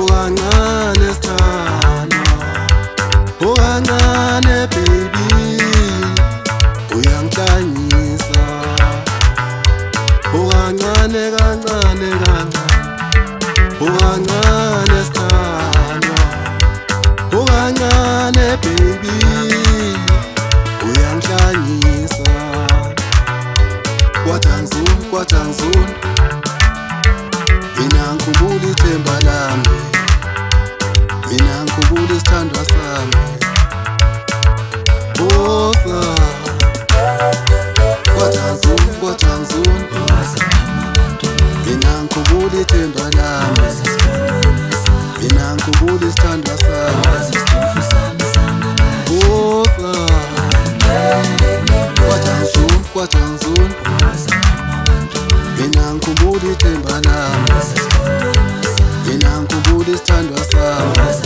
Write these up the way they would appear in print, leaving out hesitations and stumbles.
Ukancane sithandwa, ukancane baby, uyangihlanyisa. Ukancane kancane kancane, ukancane sithandwa, ukancane baby, uyangihlanyisa. Kwatangzuni, kwatangzuni, mina ngikhumbula ithemba lami, mina ngikhumbula isithandwa sami. Bosa kwatangzuni, kwatangzuni, mina ngikhumbula ithemba lami, mina ngikhumbula isithandwa sami. Bosa kwatangzuni, kwatangzuni, mina ngikhumbula ithemba lami, mina ngikhumbula isithandwa sami.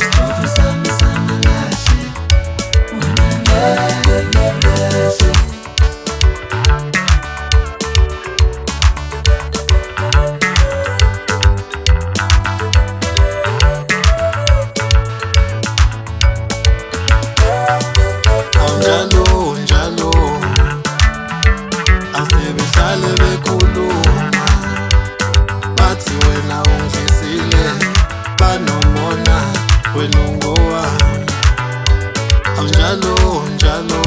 Njalo njalo asebehlale bekhuluma, bathi wena ungizisile, banomona wena ungowami. Njalo njalo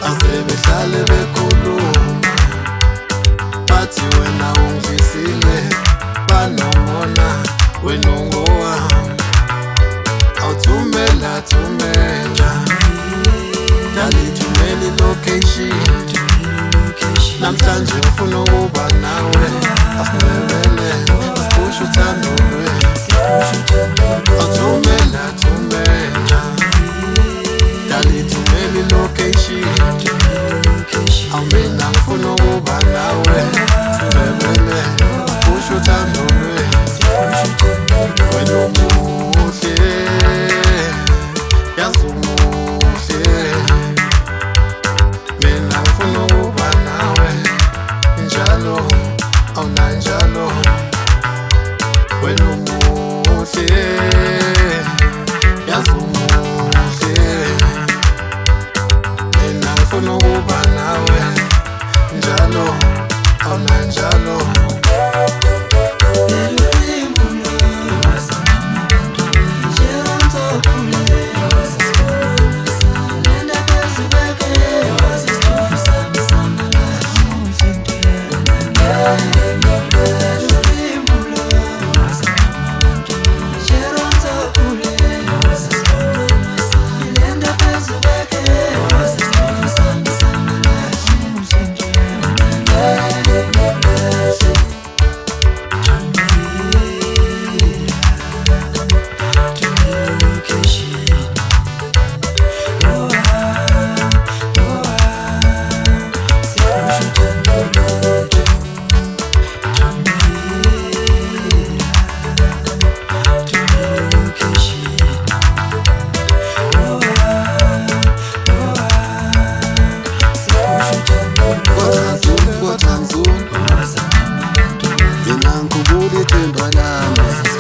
asebehlale bekhuluma, bathi wena ungizisile, banomona wena ungowami. Awuthumela thumela, ngithumela ilocation, namhlanje ngifuna ukuba nawe. Asibebele siphushe uthando lwethu. Awuthumela thumela, ngithumela ilocation, mina ngifuna ukuba nawe. Asibebele siphushe uthando lwethu. Wena umuhle, yazi umuhle, mina ngifuna ukuba nawe njalo, awuna njalo. Wena umuhle, yazi umuhle, mina ngifuna ukuba nawe njalo, awuna njalo. Kwatangzuni, mina ngikhumbula ithemba lami.